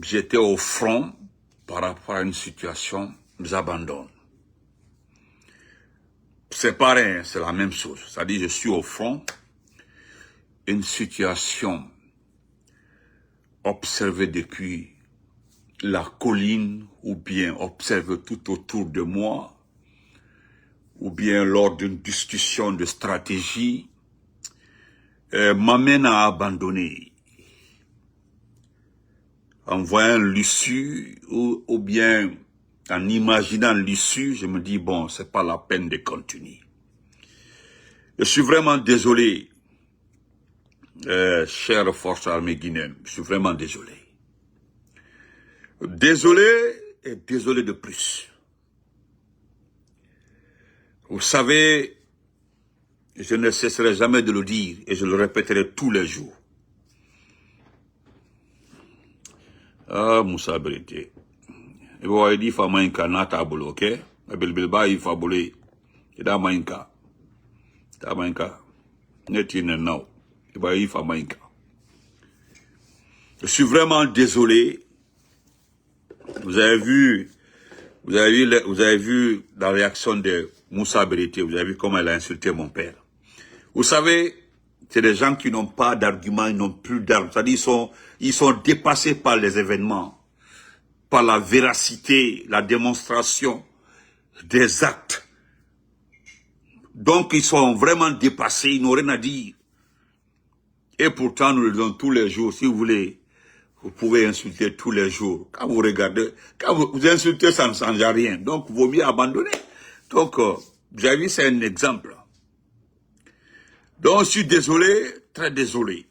j'étais au front par rapport à une situation, j'abandonne. C'est pareil, c'est la même chose. C'est-à-dire, je suis au front, une situation observée depuis la colline, ou bien observée tout autour de moi, ou bien lors d'une discussion de stratégie, m'amène à abandonner. En voyant l'issue, ou bien en imaginant l'issue, je me dis, bon, c'est pas la peine de continuer. Je suis vraiment désolé, chère force armée guinéenne, je suis vraiment désolé. Désolé et désolé de plus. Vous savez, je ne cesserai jamais de le dire et je le répéterai tous les jours. Ah, Moussa Berité. Et vous avez dit, il faut mainka nata bolo, ok? Abelbelba, il faut bolé. Et da mainka. Da mainka. Netine now. Et bah, il faut mainka. Je suis vraiment désolé. Vous avez vu la réaction de Moussa Berité, vous avez vu comment elle a insulté mon père. Vous savez, c'est des gens qui n'ont pas d'arguments, ils n'ont plus d'armes. C'est-à-dire, ils sont dépassés par les événements, par la véracité, la démonstration des actes. Donc, ils sont vraiment dépassés, ils n'ont rien à dire. Et pourtant, nous le disons tous les jours, si vous voulez, vous pouvez insulter tous les jours. Quand vous regardez, quand vous insultez, ça ne change rien. Donc, il vaut mieux abandonner. Donc, vous avez vu, c'est un exemple. Donc, je suis désolé, très désolé.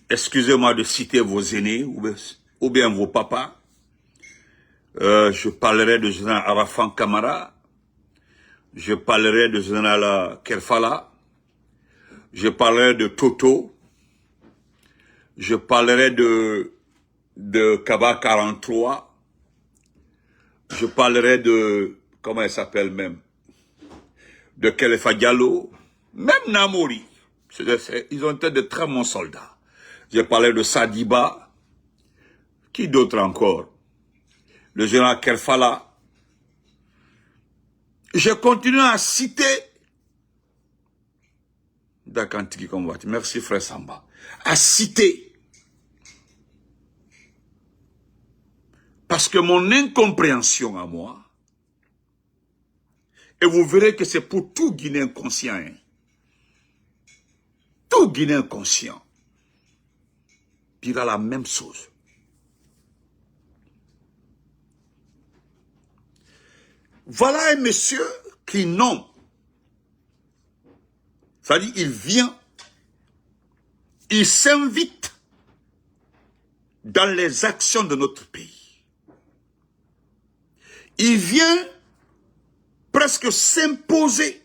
Excusez-moi de citer vos aînés ou bien vos papas. Je parlerai de général Arafan Kamara. Je parlerai de général Kerfala. Je parlerai de Toto. Je parlerai de Kaba 43. Je parlerai de, comment elle s'appelle même, de Kelefa Diallo, même Namori. Ils ont été de très bons soldats. Je parlais de Sadiba. Qui d'autre encore? Le général Kerfala. Je continue à citer Dakantiki Kombat. Merci frère Samba. À citer. Parce que mon incompréhension à moi, et vous verrez que c'est pour tout Guinéen conscient, hein, tout Guinéen conscient dira la même chose. Voilà un monsieur qui non. C'est-à-dire, il vient, il s'invite dans les actions de notre pays. Il vient presque s'imposer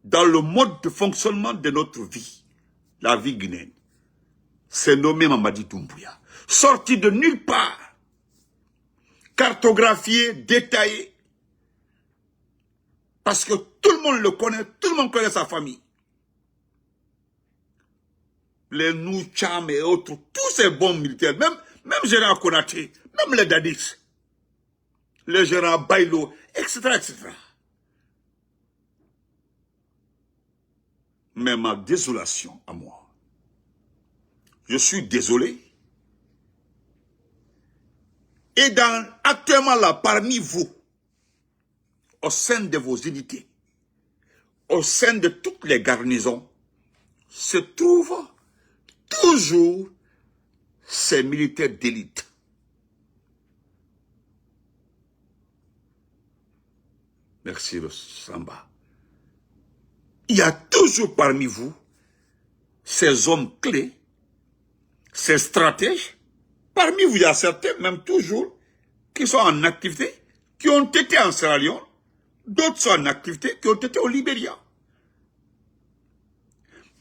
dans le mode de fonctionnement de notre vie, la vie guinéenne. C'est nommé Mamadi Doumbouya. Sorti de nulle part, cartographié, détaillé, parce que tout le monde le connaît, tout le monde connaît sa famille. Les Noucham et autres, tous ces bons militaires, même Gérard Konaté, même les Dadis, les Gérard Bailo, etc., etc. Mais ma désolation à moi, je suis désolé. Et actuellement là, parmi vous, au sein de vos unités, au sein de toutes les garnisons, se trouvent toujours ces militaires d'élite. Merci le Samba. Il y a toujours parmi vous ces hommes clés, ces stratèges. Parmi vous, il y a certains, même toujours, qui sont en activité, qui ont été en Sierra Leone, d'autres sont en activité, qui ont été au Libéria.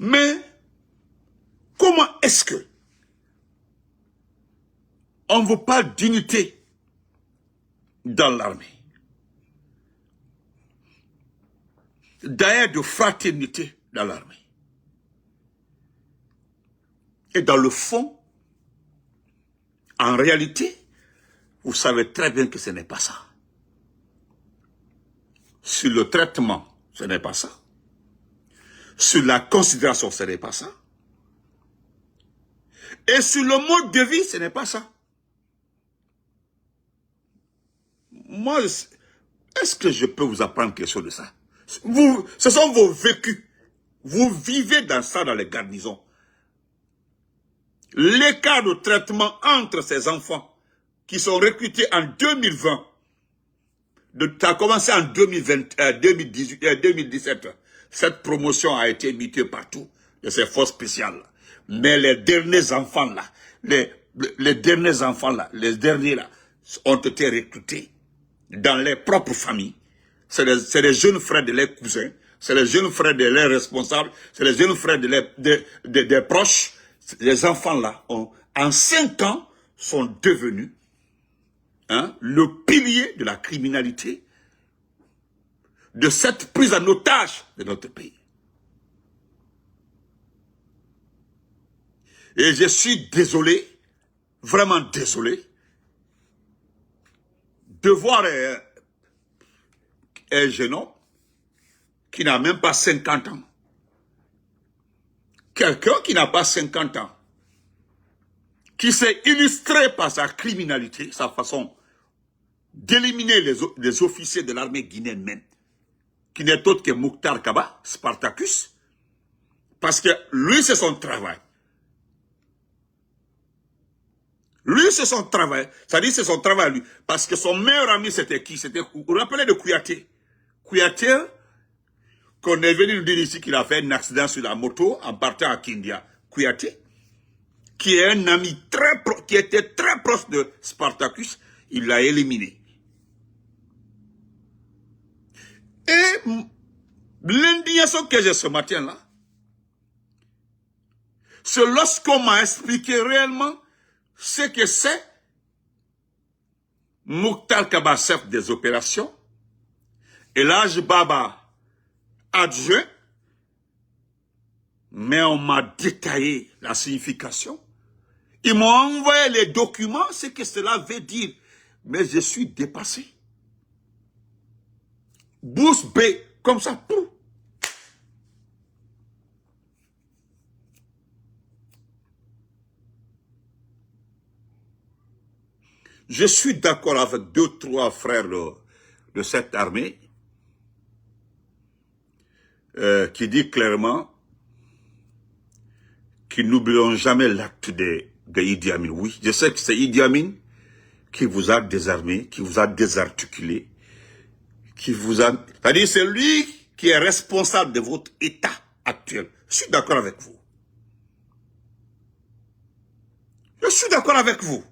Mais, comment est-ce que on ne veut pas d'unité dans l'armée? D'ailleurs, de fraternité dans l'armée. Et dans le fond, En réalité, vous savez très bien que ce n'est pas ça. Sur le traitement, ce n'est pas ça. Sur la considération, ce n'est pas ça. Et sur le mode de vie, ce n'est pas ça. Moi, est-ce que je peux vous apprendre quelque chose de ça? Ce sont vos vécus. Vous vivez dans ça dans les garnisons. L'écart de traitement entre ces enfants qui sont recrutés en 2020, ça a commencé en 2017. Cette promotion a été imitée partout de ces forces spéciales. Mais les derniers enfants là, les derniers là, ont été recrutés dans les propres familles. C'est les jeunes frères de leurs cousins, c'est les jeunes frères de leurs responsables, c'est les jeunes frères des proches. Les enfants là, en 5 ans, sont devenus le pilier de la criminalité, de cette prise en otage de notre pays. Et je suis désolé, vraiment désolé, de voir un jeune homme qui n'a même pas 50 ans. Quelqu'un qui n'a pas 50 ans, qui s'est illustré par sa criminalité, sa façon d'éliminer les officiers de l'armée guinéenne même, qui n'est autre que Mokhtar Kaba, Spartacus, parce que lui, c'est son travail. Lui, c'est son travail. Ça dit c'est son travail, lui. Parce que son meilleur ami, c'était qui? C'était, vous vous rappelez de Kouyaté? Kouyaté, qu'on est venu nous dire ici qu'il a fait un accident sur la moto en partant à Kindia. Kouyaté, qui est un ami qui était très proche de Spartacus, il l'a éliminé. Et l'indignation que j'ai ce matin-là, c'est lorsqu'on m'a expliqué réellement ce que c'est Mokhtar Kaba, chef des opérations, et l'âge Baba, adjoint, mais on m'a détaillé la signification. Ils m'ont envoyé les documents, ce que cela veut dire. Mais je suis dépassé. Bouche B, comme ça, tout. Je suis d'accord avec 2-3 frères de cette armée qui dit clairement qu'ils n'oublieront jamais l'acte de Idi Amin. Oui, je sais que c'est Idi Amin qui vous a désarmé, qui vous a désarticulé, qui vous a... C'est-à-dire c'est lui qui est responsable de votre état actuel. Je suis d'accord avec vous. Je suis d'accord avec vous.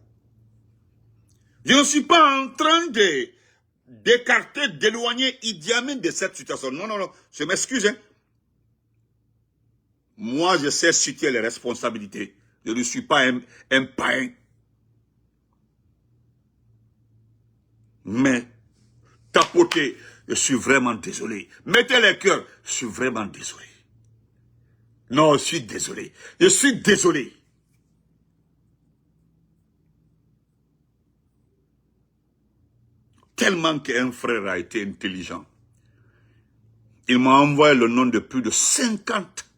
Je ne suis pas en train d'écarter, d'éloigner Idi Amin de cette situation. Non, non, non, je m'excuse. Hein. Moi, je sais situer les responsabilités. Je ne suis pas un païen. Mais, tapoter, je suis vraiment désolé. Mettez les cœurs, je suis vraiment désolé. Non, je suis désolé. Je suis désolé. Tellement qu'un frère a été intelligent. Il m'a envoyé le nom de plus de 50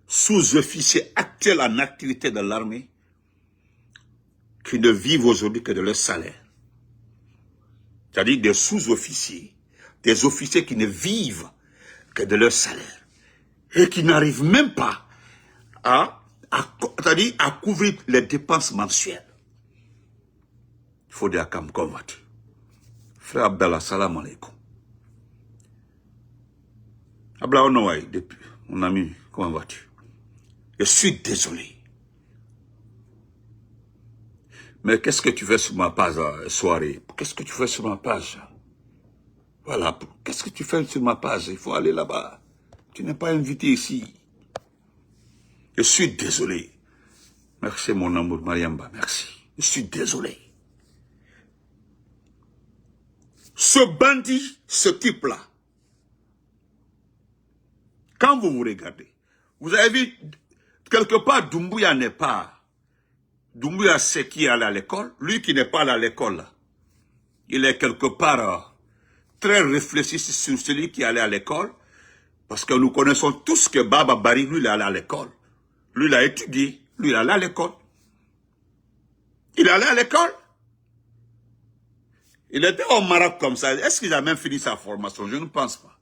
sous-officiers actuels en activité dans l'armée qui ne vivent aujourd'hui que de leur salaire. C'est-à-dire des sous-officiers, des officiers qui ne vivent que de leur salaire et qui n'arrivent même pas à couvrir les dépenses mensuelles. Il faut dire comme vas-tu? Frère Abdallah, salam alaikum. Abdallah Onowai, depuis, mon ami, comment vas-tu? Je suis désolé. Mais qu'est-ce que tu fais sur ma page soirée? Qu'est-ce que tu fais sur ma page? Voilà, qu'est-ce que tu fais sur ma page? Il faut aller là-bas. Tu n'es pas invité ici. Je suis désolé. Merci mon amour, Mariamba, merci. Je suis désolé. Ce bandit, ce type-là, quand vous vous regardez, vous avez vu, quelque part, Doumbouya n'est pas Doumbouya sait qui est allé à l'école. Lui qui n'est pas allé à l'école, là, il est quelque part très réfléchi sur celui qui est allé à l'école. Parce que nous connaissons tous que Baba Bari, lui, il est allé à l'école. Lui, il a étudié. Lui, il est allé à l'école. Il est allé à l'école. Il était au Maroc comme ça. Est-ce qu'il a même fini sa formation? Je ne pense pas.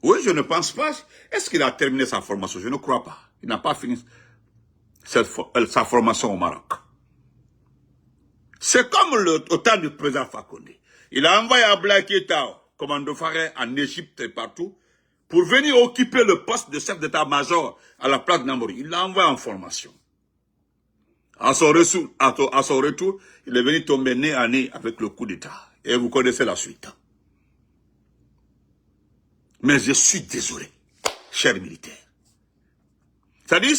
Oui, je ne pense pas. Est-ce qu'il a terminé sa formation? Je ne crois pas. Il n'a pas fini sa formation au Maroc. C'est comme au temps du président Fakonde. Il a envoyé Abdoulaye Keïta, commando Faré, en Égypte et partout, pour venir occuper le poste de chef d'état-major à la place de Namori. Il l'a envoyé en formation. À son retour, il est venu tomber nez à nez avec le coup d'État. Et vous connaissez la suite. Mais je suis désolé, chers militaires. C'est-à-dire,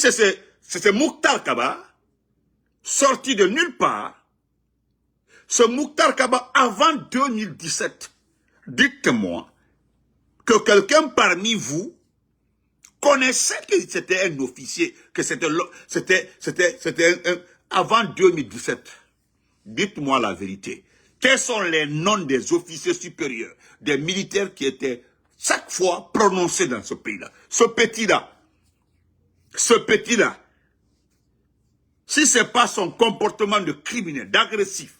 c'est Mokhtar Kaba, sorti de nulle part. Ce Mokhtar Kaba, avant 2017, dites-moi que quelqu'un parmi vous connaissait que c'était un officier, que c'était avant 2017. Dites-moi la vérité. Quels sont les noms des officiers supérieurs, des militaires qui étaient chaque fois prononcés dans ce pays-là? Ce petit-là, si ce n'est pas son comportement de criminel, d'agressif,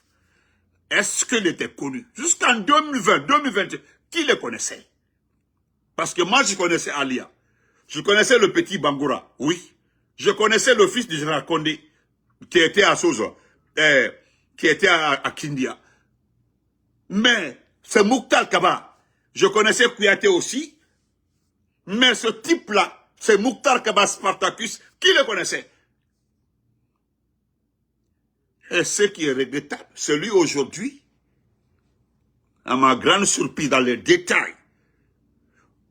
est-ce qu'il était connu? Jusqu'en 2020, 2021, qui le connaissait? Parce que moi, je connaissais Alia. Je connaissais le petit Bangoura, oui. Je connaissais le fils du général Kondé, qui était à Sozo, qui était à Kindia. Mais, c'est Mokhtar Kaba. Je connaissais Kouyaté aussi. Mais ce type-là, c'est Mokhtar Kaba Spartacus, qui le connaissait? Et ce qui est regrettable, c'est lui aujourd'hui, à ma grande surprise dans les détails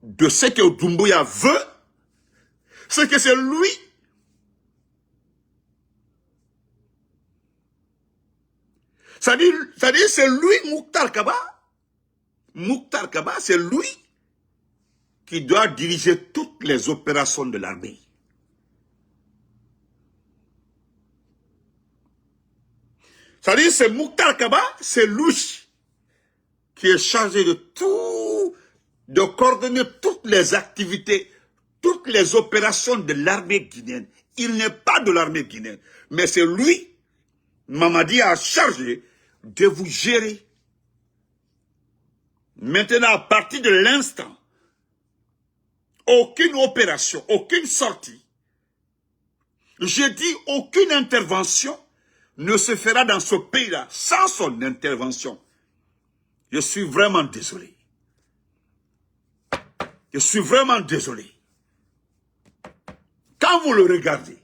de ce que Doumbouya veut, c'est que c'est lui c'est-à-dire c'est lui Mokhtar Kaba. Mokhtar Kaba, c'est lui qui doit diriger toutes les opérations de l'armée. C'est-à-dire c'est Mokhtar Kaba, c'est lui qui est chargé de tout, de coordonner toutes les activités, toutes les opérations de l'armée guinéenne. Il n'est pas de l'armée guinéenne, mais c'est lui, Mamadi a chargé de vous gérer. Maintenant, à partir de l'instant, aucune opération, aucune sortie, je dis aucune intervention ne se fera dans ce pays-là sans son intervention. Je suis vraiment désolé. Je suis vraiment désolé. Quand vous le regardez,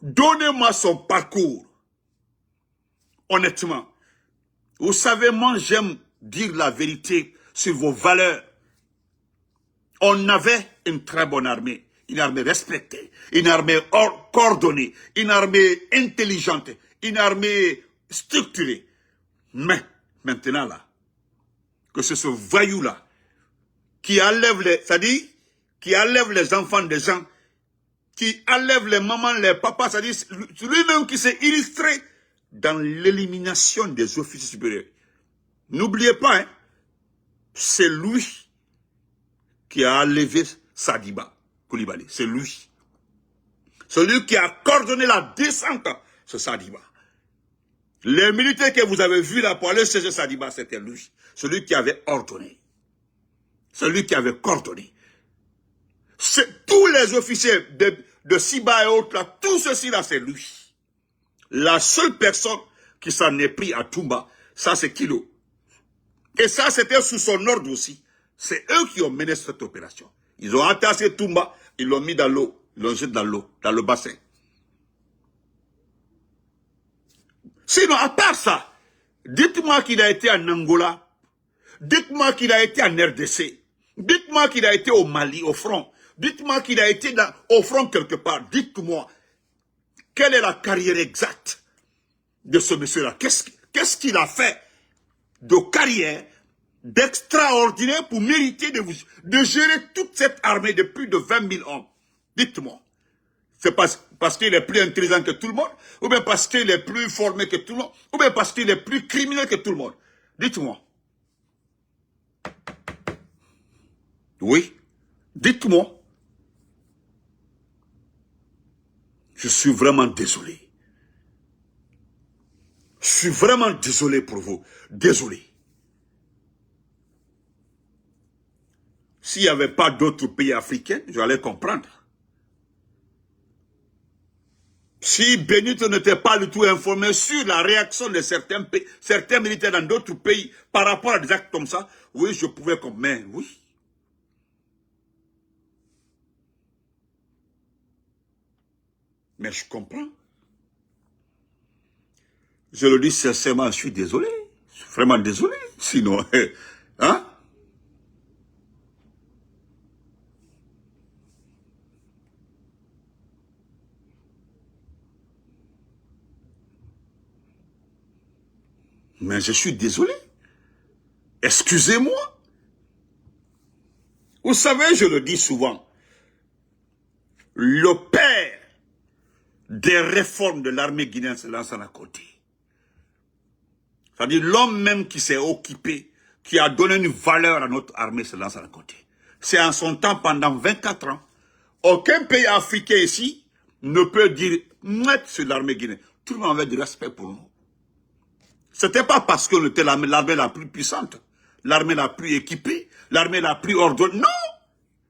donnez-moi son parcours. Honnêtement, vous savez, moi j'aime dire la vérité sur vos valeurs. On avait une très bonne armée, une armée respectée, une armée coordonnée, une armée intelligente, une armée structurée. Mais maintenant là, que c'est ce voyou-là qui enlève c'est-à-dire qui enlève les enfants des gens, qui enlève les mamans, les papas, c'est-à-dire lui-même qui s'est illustré dans l'élimination des officiers supérieurs. N'oubliez pas, hein, c'est lui qui a enlevé Sadiba Koulibaly. C'est lui. Celui qui a coordonné la descente, c'est Sadiba. Les militaires que vous avez vus là pour aller chercher Sadiba, c'était lui. Celui qui avait ordonné. Celui qui avait coordonné. Tous les officiers de Siba et autres, là, tout ceci là, c'est lui. La seule personne qui s'en est pris à Toumba, ça c'est Kilo. Et ça c'était sous son ordre aussi. C'est eux qui ont mené cette opération. Ils ont entassé Toumba, ils l'ont mis dans l'eau, ils l'ont jeté dans l'eau, dans le bassin. Sinon, à part ça, dites-moi qu'il a été en Angola, dites-moi qu'il a été en RDC, dites-moi qu'il a été au Mali, au front, dites-moi qu'il a été au front quelque part, dites-moi. Quelle est la carrière exacte de ce monsieur-là? Qu'est-ce qu'il a fait de carrière, d'extraordinaire pour mériter de gérer toute cette armée de plus de 20 000 hommes? Dites-moi. C'est parce qu'il est plus intelligent que tout le monde, ou bien parce qu'il est plus formé que tout le monde, ou bien parce qu'il est plus criminel que tout le monde. Dites-moi. Oui, dites-moi. Je suis vraiment désolé. Je suis vraiment désolé pour vous. Désolé. S'il n'y avait pas d'autres pays africains, j'allais comprendre. Si Benito n'était pas du tout informé sur la réaction de certains militaires dans d'autres pays par rapport à des actes comme ça, oui, je pouvais comprendre. Mais oui. Mais je comprends. Je le dis sincèrement, je suis désolé. Je suis vraiment désolé. Sinon, hein? Mais je suis désolé. Excusez-moi. Vous savez, je le dis souvent, le père des réformes de l'armée guinéenne se lance à côté. C'est-à-dire l'homme même qui s'est occupé, qui a donné une valeur à notre armée se lance à côté. C'est en son temps pendant 24 ans. Aucun pays africain ici ne peut dire net sur l'armée guinéenne. Tout le monde avait du respect pour nous. C'était pas parce qu'on était l'armée la plus puissante, l'armée la plus équipée, l'armée la plus ordonnée. Non!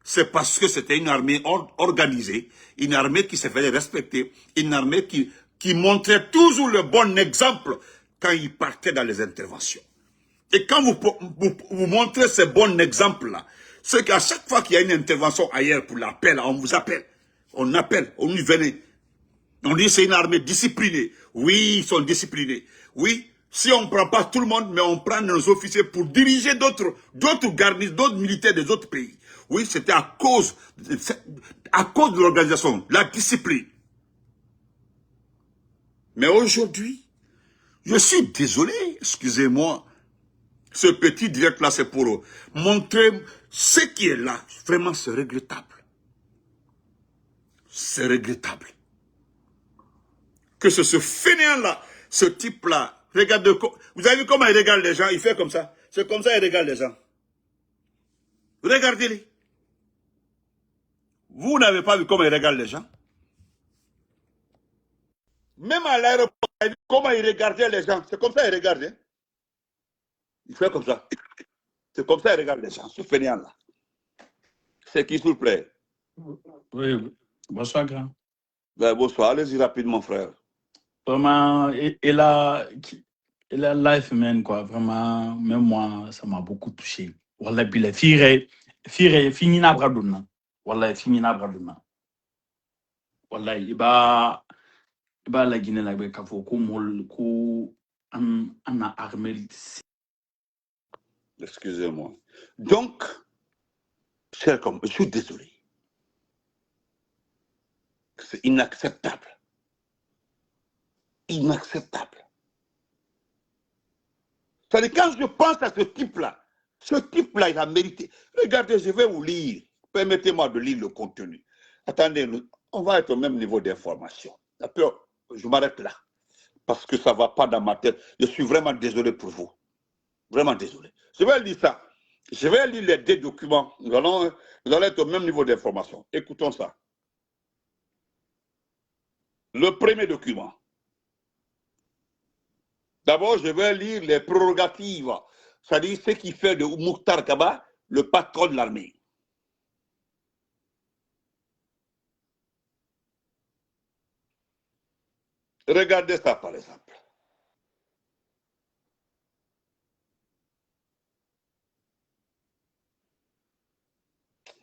C'est parce que c'était une armée organisée, une armée qui se faisait respecter, une armée qui montrait toujours le bon exemple quand il partait dans les interventions. Et quand vous montrez ce bon exemple-là, c'est qu'à chaque fois qu'il y a une intervention ailleurs pour l'appel, on vous appelle. On appelle, on y venait. On dit c'est une armée disciplinée. Oui, ils sont disciplinés. Oui, si on ne prend pas tout le monde, mais on prend nos officiers pour diriger d'autres garnisons, d'autres militaires des autres pays. Oui, c'était à cause de l'organisation, la discipline. Mais aujourd'hui, je suis désolé, excusez-moi, ce petit direct-là, c'est pour montrer ce qui est là. Vraiment, c'est regrettable. C'est regrettable. Que ce fainéant-là, ce type-là, regardez, vous avez vu comment il regarde les gens, il fait comme ça. C'est comme ça qu'il regarde les gens. Regardez-les. Vous n'avez pas vu comment il regarde les gens? Même à l'aéroport, comment il regardait les gens. C'est comme ça qu'il regardait. Il fait comme ça. C'est comme ça qu'il regarde les gens, ce fainéant-là. C'est qui, s'il vous plaît? Oui, bonsoir, grand. Ben, bonsoir, allez-y rapidement, frère. Vraiment, et la life, man, quoi. Vraiment, même moi, ça m'a beaucoup touché. Wallah, bile, fini na braduna. Wallah, fini na braduna. Wallah, iba la Guinée, la Kafo, ko mol, ko ana armée. Excusez-moi. Donc, cher comme, je suis désolé. C'est inacceptable. Inacceptable. C'est-à-dire, quand je pense à ce type-là, il a mérité. Regardez, je vais vous lire. Permettez-moi de lire le contenu. Attendez, on va être au même niveau d'information. Je m'arrête là. Parce que ça ne va pas dans ma tête. Je suis vraiment désolé pour vous. Vraiment désolé. Je vais lire ça. Je vais lire les deux documents. Nous allons être au même niveau d'information. Écoutons ça. Le premier document. D'abord, je vais lire les prérogatives, c'est-à-dire ce qui fait de Mokhtar Kaba le patron de l'armée. Regardez ça, par exemple.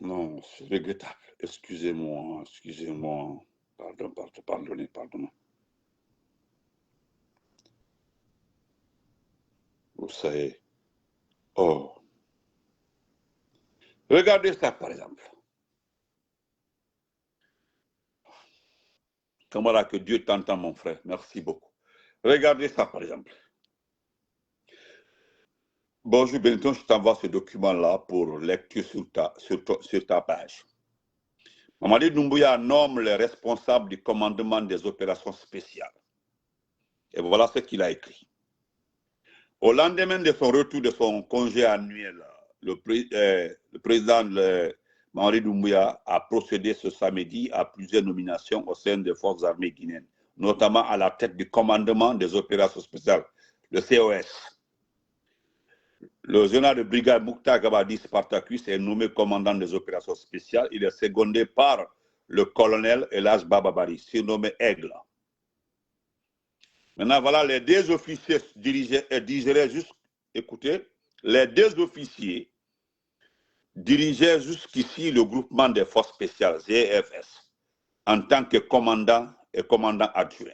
Non, c'est regrettable. Excusez-moi, excusez-moi. Pardonnez. Vous savez. Oh. Regardez ça, par exemple. Camarade, que Dieu t'entend, mon frère. Merci beaucoup. Regardez ça, par exemple. Bonjour, Benton, je t'envoie ce document-là pour lecture sur ta page. Mamadi Doumbouya nomme les responsables du commandement des opérations spéciales. Et voilà ce qu'il a écrit. Au lendemain de son retour de son congé annuel, le président Mamadi Doumbouya a procédé ce samedi à plusieurs nominations au sein des forces armées guinéennes, notamment à la tête du commandement des opérations spéciales, le COS. Le général de brigade Mouktar Gabadi Spartacus est nommé commandant des opérations spéciales. Il est secondé par le colonel Elas Bababari, surnommé Aigle. Maintenant, voilà, les deux officiers dirigeaient écoutez, les deux officiers dirigeaient jusqu'ici le groupement des forces spéciales, GFS, en tant que commandant et commandant adjoint.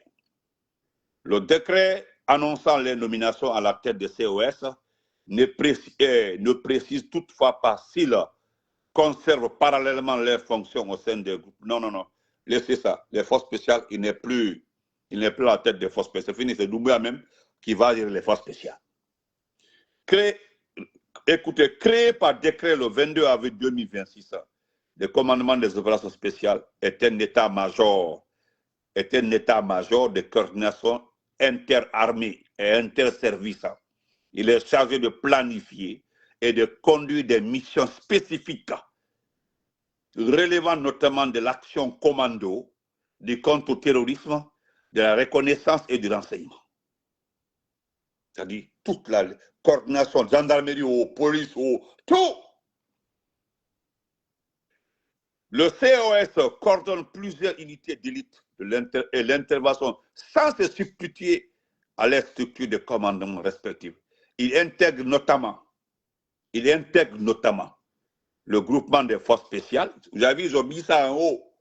Le décret annonçant les nominations à la tête de COS ne précise toutefois pas s'ils conservent parallèlement leurs fonctions au sein des groupes. Non, non, non. Laissez ça. Les forces spéciales, il n'est plus à la tête des forces spéciales. C'est fini, c'est Doumbouya même qui va gérer les forces spéciales. Créé par décret le 22 avril 2026, le commandement des opérations spéciales est un état-major de coordination interarmée et interservices. Il est chargé de planifier et de conduire des missions spécifiques relevant notamment de l'action commando, du contre-terrorisme, de la reconnaissance et du renseignement. C'est-à-dire toute la coordination, gendarmerie, police, tout. Le COS coordonne plusieurs unités d'élite et l'intervention sans se substituer à les structures de commandement respectives. Il intègre notamment le groupement des forces spéciales. Vous avez vu, ils ont mis ça en haut.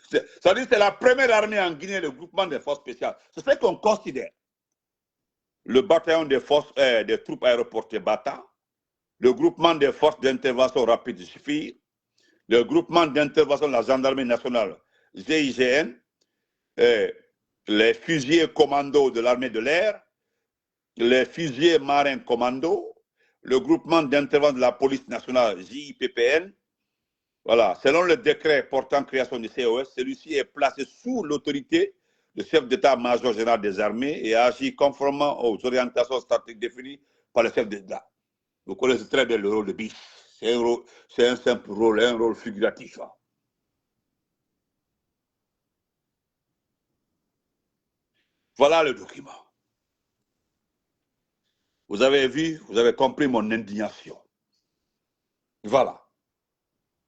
C'est-à-dire que c'est la première armée en Guinée, le groupement des forces spéciales. C'est ce qu'on considère. Le bataillon des forces des troupes aéroportées Bata, le groupement des forces d'intervention rapide du SFIR, le groupement d'intervention de la gendarmerie nationale GIGN, les fusiliers commando de l'armée de l'air, les fusiliers marins commando, le groupement d'intervention de la police nationale JIPPN. Voilà, selon le décret portant création du COS, celui-ci est placé sous l'autorité du chef d'état-major général des armées et agit conformément aux orientations stratégiques définies par le chef d'État. Vous connaissez très bien le rôle de BIS. C'est un simple rôle, un rôle figuratif. Voilà le document. Vous avez vu, vous avez compris mon indignation. Voilà.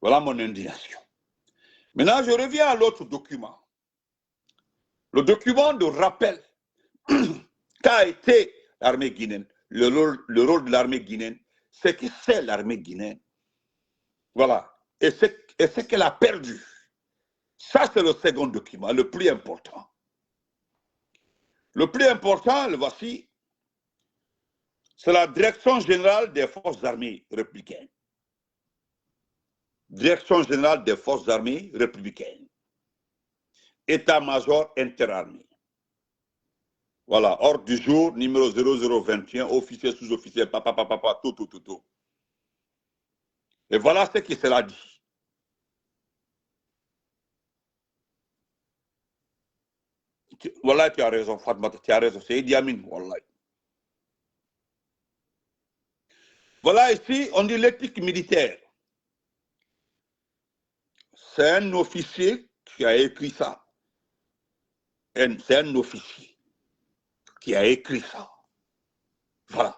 Voilà mon indignation. Maintenant, je reviens à l'autre document. Le document de rappel qu'a été l'armée guinéenne, le rôle de l'armée guinéenne, c'est que c'est l'armée guinéenne. Voilà. Et ce qu'elle a perdu. Ça, c'est le second document, le plus important. Le plus important, le voici, c'est la Direction générale des forces armées républicaines. Direction générale des forces armées républicaines. État-major interarmé. Voilà, ordre du jour, numéro 0021, officier, sous-officier, papa, tout. Et voilà ce qui sera dit. Voilà, tu as raison, Fatma, tu as raison, c'est Idi Amin, voilà. Voilà ici, on dit l'éthique militaire. C'est un officier qui a écrit ça. C'est un officier qui a écrit ça. Voilà.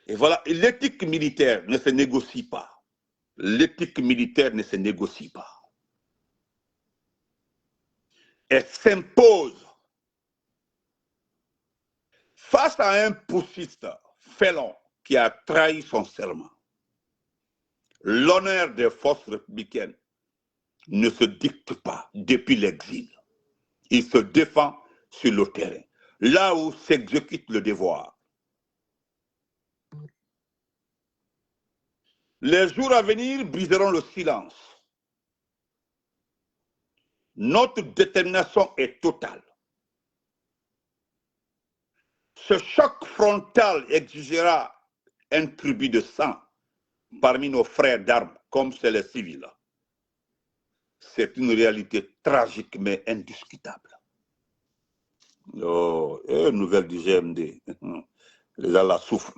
Et voilà, l'éthique militaire ne se négocie pas. L'éthique militaire ne se négocie pas. Elle s'impose face à un poussiste félon qui a trahi son serment. L'honneur des forces républicaines ne se dicte pas depuis l'exil. Il se défend sur le terrain, là où s'exécute le devoir. Les jours à venir briseront le silence. Notre détermination est totale. Ce choc frontal exigera un tribut de sang parmi nos frères d'armes, comme c'est les civils. C'est une réalité tragique mais indiscutable. Oh, nouvelle du GMD. Les gens la souffrent.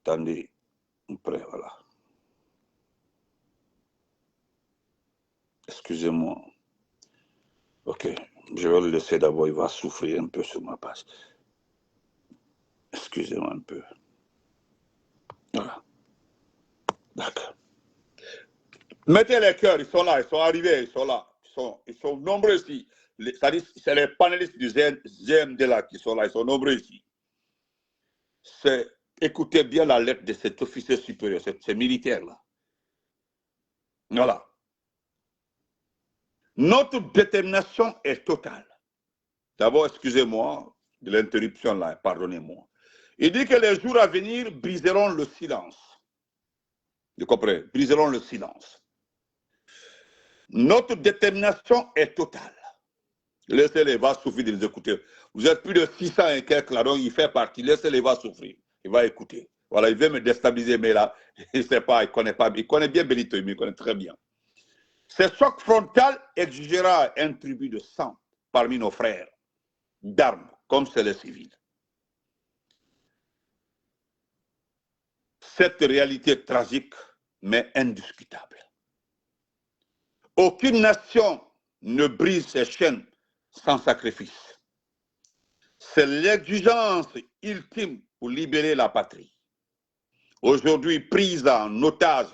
Attendez, après, voilà. Excusez-moi. Ok, je vais le laisser d'abord, il va souffrir un peu sur ma page. Excusez-moi un peu. Voilà. D'accord. Mettez les cœurs, ils sont là, ils sont arrivés, ils sont là. Ils sont nombreux ici. C'est les panélistes du GMD là qui sont là, ils sont nombreux ici. Écoutez bien la lettre de cet officier supérieur, ces militaires-là. Voilà. Notre détermination est totale. D'abord, excusez-moi de l'interruption là, pardonnez-moi. Il dit que les jours à venir briseront le silence. Vous comprenez? Briseront le silence. Notre détermination est totale. Laissez-les va souffrir de les écouter. Vous êtes plus de 600 et quelques là, donc il fait partie. Laissez-les va souffrir. Il va écouter. Voilà, il veut me déstabiliser, mais là, il ne sait pas, il connaît pas. Il connaît bien Benito, il me connaît très bien. Ce choc frontal exigera un tribut de sang parmi nos frères, d'armes, comme c'est les civils. Cette réalité tragique, mais indiscutable. Aucune nation ne brise ses chaînes sans sacrifice. C'est l'exigence ultime pour libérer la patrie. Aujourd'hui prise en otage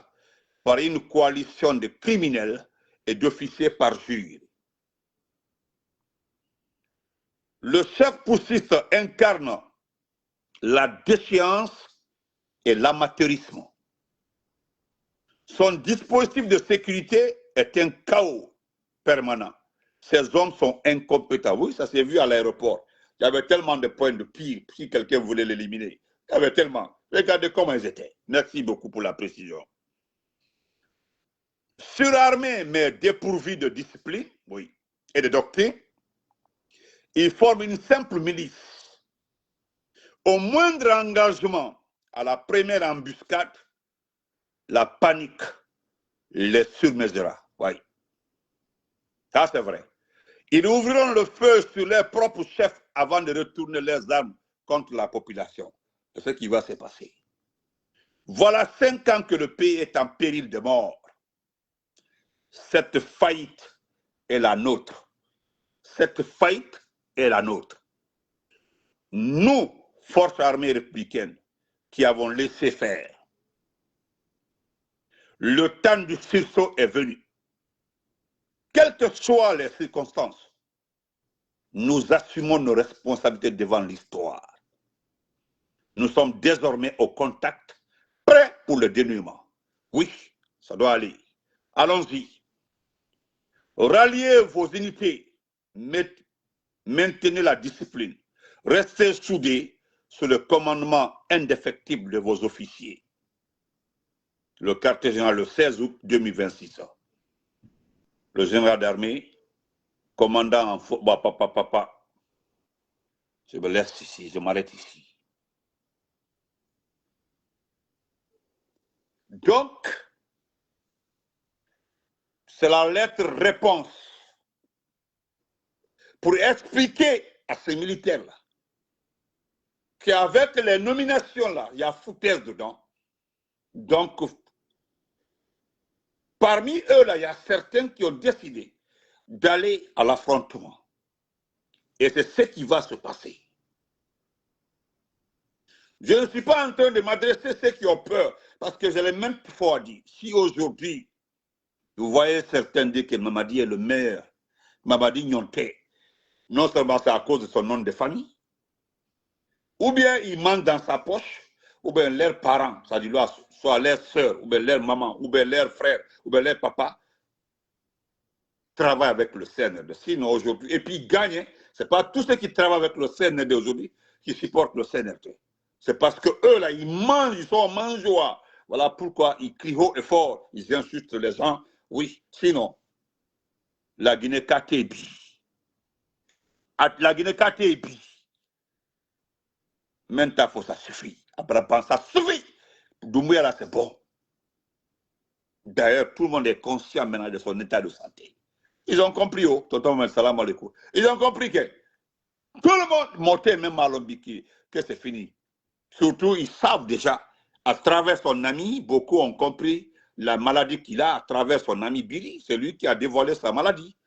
par une coalition de criminels et d'officiers parjurés. Le chef poussiste incarne la déchéance et l'amateurisme. Son dispositif de sécurité est un chaos permanent. Ces hommes sont incompétents. Oui, ça s'est vu à l'aéroport. Il y avait tellement de points de pire si quelqu'un voulait l'éliminer. Il y avait tellement. Regardez comment ils étaient. Merci beaucoup pour la précision. Surarmés mais dépourvus de discipline, oui, et de doctrine, ils forment une simple milice. Au moindre engagement, à la première embuscade, la panique les surmesura. Oui, ça c'est vrai. Ils ouvriront le feu sur leurs propres chefs avant de retourner leurs armes contre la population. C'est ce qui va se passer. Voilà 5 ans que le pays est en péril de mort. Cette faillite est la nôtre. Cette faillite est la nôtre. Nous, forces armées républicaines, qui avons laissé faire, le temps du sursaut est venu. Quelles que soient les circonstances, nous assumons nos responsabilités devant l'histoire. Nous sommes désormais au contact, prêts pour le dénouement. Oui, ça doit aller. Allons-y. Ralliez vos unités, maintenez la discipline, restez soudés sous le commandement indéfectible de vos officiers. Le quartier général le 16 août 2026. Le général d'armée, commandant en... Je me laisse ici, je m'arrête ici. Donc, c'est la lettre réponse pour expliquer à ces militaires-là qu'avec les nominations-là, il y a foutaise dedans. Donc, parmi eux-là, il y a certains qui ont décidé d'aller à l'affrontement. Et c'est ce qui va se passer. Je ne suis pas en train de m'adresser à ceux qui ont peur, parce que je l'ai même fois dit. Si aujourd'hui, vous voyez certains dire que Mamadi est le meilleur, Mamadi Nyonte, non seulement c'est à cause de son nom de famille, ou bien il manque dans sa poche, ou bien leurs parents, c'est-à-dire soit leurs sœurs, ou bien leurs mamans, ou bien leurs frères, ou bien leurs papas, travaillent avec le CNRD. Sinon aujourd'hui, et puis ils gagnent, ce n'est pas tous ceux qui travaillent avec le CNRD aujourd'hui qui supportent le CNRD. C'est parce que eux là, ils mangent, ils sont mangeoires. Voilà pourquoi ils crient haut et fort, ils insultent les gens. Oui, sinon, la Guinée Katébi. La Guinée Katébi. Maintenant, ça suffit. Après, ça suffit. Doumbouya là, c'est bon. D'ailleurs, tout le monde est conscient maintenant de son état de santé. Ils ont compris, oh, tonton, salam alaikum. Ils ont compris que tout le monde montait même à Lombiki, que c'est fini. Surtout, ils savent déjà, à travers son ami, beaucoup ont compris la maladie qu'il a à travers son ami Billy. C'est lui qui a dévoilé sa maladie.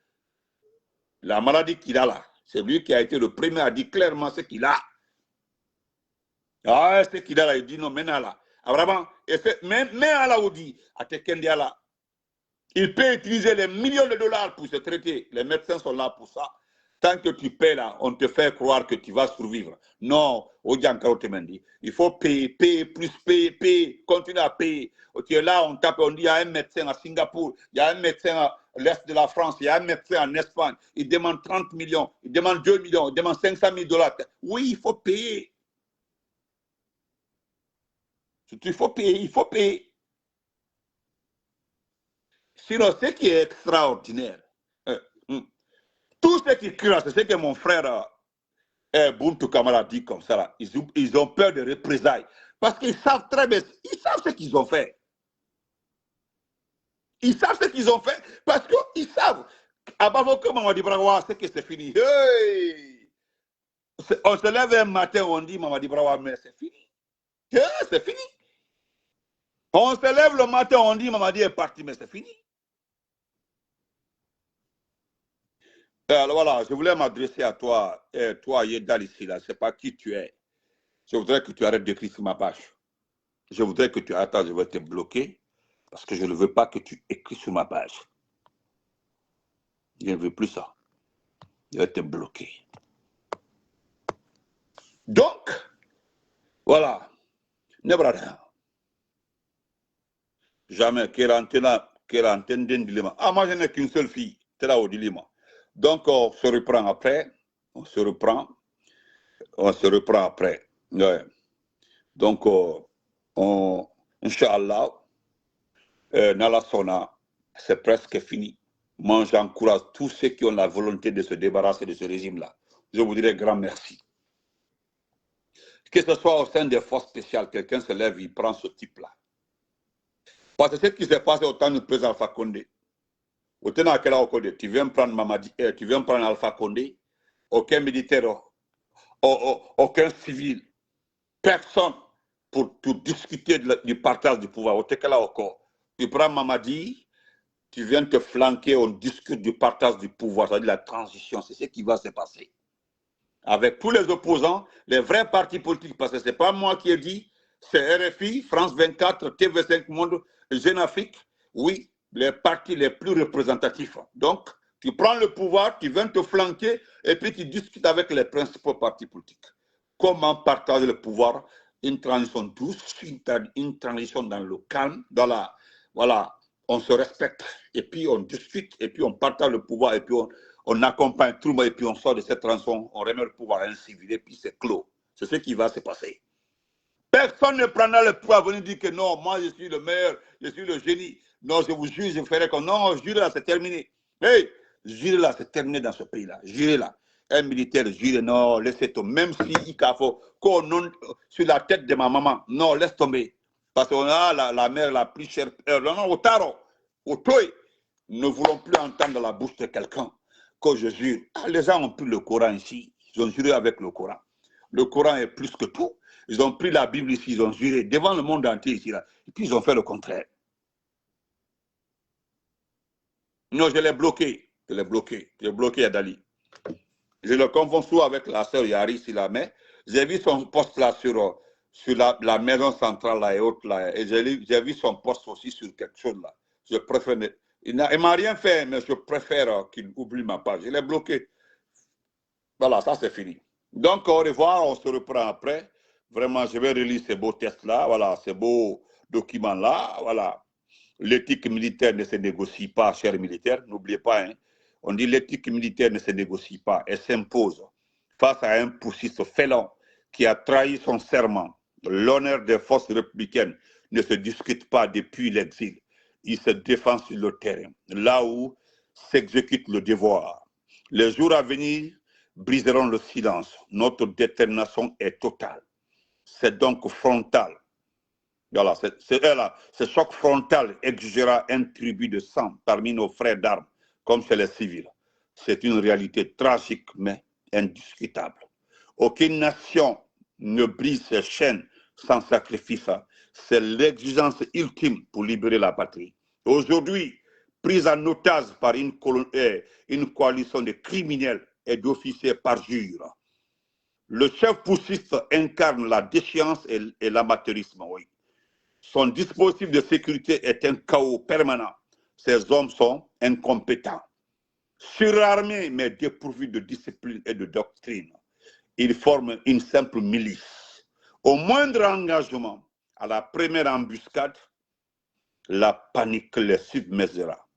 La maladie qu'il a là, c'est lui qui a été le premier à dire clairement ce qu'il a. Ah, ce qu'il a là, il dit non, maintenant là. Ah, vraiment, même à la Audi, à Tekendia là, il peut utiliser les millions de dollars pour se traiter. Les médecins sont là pour ça. Tant que tu paies là, on te fait croire que tu vas survivre. Non, il faut payer, payer, plus payer, payer, continuer à payer. Tu es là, on tape, on dit il y a un médecin à Singapour, il y a un médecin à l'est de la France, il y a un médecin en Espagne, il demande 30 millions, il demande 2 millions, il demande 500 000 dollars. Oui, il faut payer. Il faut payer, il faut payer. Sinon, ce qui est extraordinaire, tout ce qui crie, c'est ce que mon frère Buntu Kamara dit comme ça. Là. Ils ont peur de représailles. Parce qu'ils savent très bien, ils savent ce qu'ils ont fait. Ils savent ce qu'ils ont fait parce qu'ils savent. Abavoka Mamadi Brawa, c'est que c'est fini. Hey! On se lève un matin, on dit Mamadi Brawa, mais c'est fini. Hey, c'est fini. On se lève le matin, on dit Mamadi est parti, mais c'est fini. Alors voilà, je voulais m'adresser à toi, toi Yedal ici, là, je ne sais pas qui tu es. Je voudrais que tu arrêtes d'écrire sur ma page. Je voudrais que tu arrêtes, je vais te bloquer, parce que je ne veux pas que tu écris sur ma page. Je ne veux plus ça. Je vais te bloquer. Donc, voilà. Ne brada. Jamais. Quelle antenne d'un dilemma. Ah, moi, je n'ai qu'une seule fille. C'est là au dilemma. Donc, on se reprend après. On se reprend après. Ouais. Donc, Inch'Allah, Nala Sona, c'est presque fini. Moi, j'encourage tous ceux qui ont la volonté de se débarrasser de ce régime-là. Je vous dirais grand merci. Que ce soit au sein des forces spéciales, quelqu'un se lève, il prend ce type-là. Parce que ce qui s'est passé au temps du président Alpha Condé, tu viens prendre Mamadi, tu viens prendre Alpha Condé, aucun militaire, aucun civil, personne pour discuter du partage du pouvoir. Tu prends Mamadi, tu viens te flanquer, on discute du partage du pouvoir, c'est-à-dire la transition, c'est ce qui va se passer. Avec tous les opposants, les vrais partis politiques, parce que ce n'est pas moi qui ai dit, c'est RFI, France 24, TV5 Monde, Jeune Afrique, oui, les partis les plus représentatifs. Donc, tu prends le pouvoir, tu viens te flanquer, et puis tu discutes avec les principaux partis politiques. Comment partager le pouvoir? Une transition douce, une transition dans le calme, dans la... Voilà, on se respecte, et puis on discute, et puis on partage le pouvoir, et puis on accompagne tout le monde, et puis on sort de cette transition, on remet le pouvoir à un civil, et puis c'est clos. C'est ce qui va se passer. Personne ne prendra le pouvoir à venir dire que non, moi je suis le meilleur, je suis le génie. Non, je vous jure, je ferai comme non, jurez là, c'est terminé. Hey, jurez là, c'est terminé dans ce pays-là. Jurez là. Un militaire jure, non, laissez tomber. Même si il faut qu'on sur la tête de ma maman, non, laisse tomber. Parce qu'on a la mère la plus chère. Non, au taro, au toy. Ne voulons plus entendre la bouche de quelqu'un que je jure. Ah, les gens ont pris le Coran ici. Ils ont juré avec le Coran. Le Coran est plus que tout. Ils ont pris la Bible ici, ils ont juré devant le monde entier ici. Là. Et puis ils ont fait le contraire. Non, je l'ai bloqué. Je l'ai bloqué. J'ai bloqué Adali. Je le confonds souvent avec la sœur Yari ici là, mais j'ai vu son poste là sur la maison centrale là et autres là. Et j'ai vu son poste aussi sur quelque chose là. Je préfère. Il ne m'a rien fait, mais je préfère qu'il oublie ma page. Je l'ai bloqué. Voilà, ça c'est fini. Donc au revoir, on se reprend après. Vraiment, je vais relire ces beaux tests-là, voilà, ces beaux documents-là, voilà. L'éthique militaire ne se négocie pas, chers militaires, n'oubliez pas, hein. On dit l'éthique militaire ne se négocie pas, elle s'impose face à un poussiste félon qui a trahi son serment. L'honneur des forces républicaines ne se discute pas depuis l'exil. Il se défend sur le terrain, là où s'exécute le devoir. Les jours à venir briseront le silence. Notre détermination est totale. C'est donc frontal. Voilà, ce choc frontal exigera un tribut de sang parmi nos frères d'armes, comme chez les civils. C'est une réalité tragique, mais indiscutable. Aucune nation ne brise ses chaînes sans sacrifice. C'est l'exigence ultime pour libérer la patrie. Aujourd'hui, prise en otage par une coalition de criminels et d'officiers parjures, le chef poussiste incarne la déchéance et l'amateurisme, oui. Son dispositif de sécurité est un chaos permanent. Ces hommes sont incompétents, surarmés mais dépourvus de discipline et de doctrine. Ils forment une simple milice. Au moindre engagement, à la première embuscade, la panique les submergera.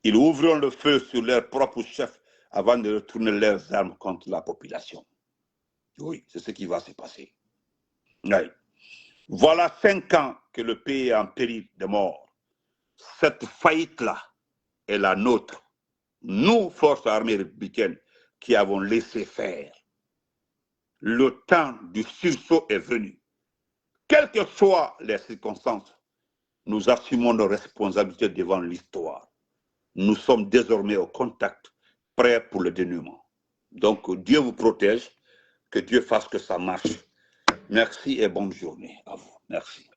Ils ouvriront le feu sur leurs propres chefs avant de retourner leurs armes contre la population. Oui, c'est ce qui va se passer. Oui. Voilà 5 ans que le pays est en péril de mort. Cette faillite-là est la nôtre. Nous, forces armées républicaines, qui avons laissé faire. Le temps du sursaut est venu. Quelles que soient les circonstances, nous assumons nos responsabilités devant l'histoire. Nous sommes désormais au contact, prêts pour le dénouement. Donc, Dieu vous protège, que Dieu fasse que ça marche. Merci et bonne journée à vous. Merci.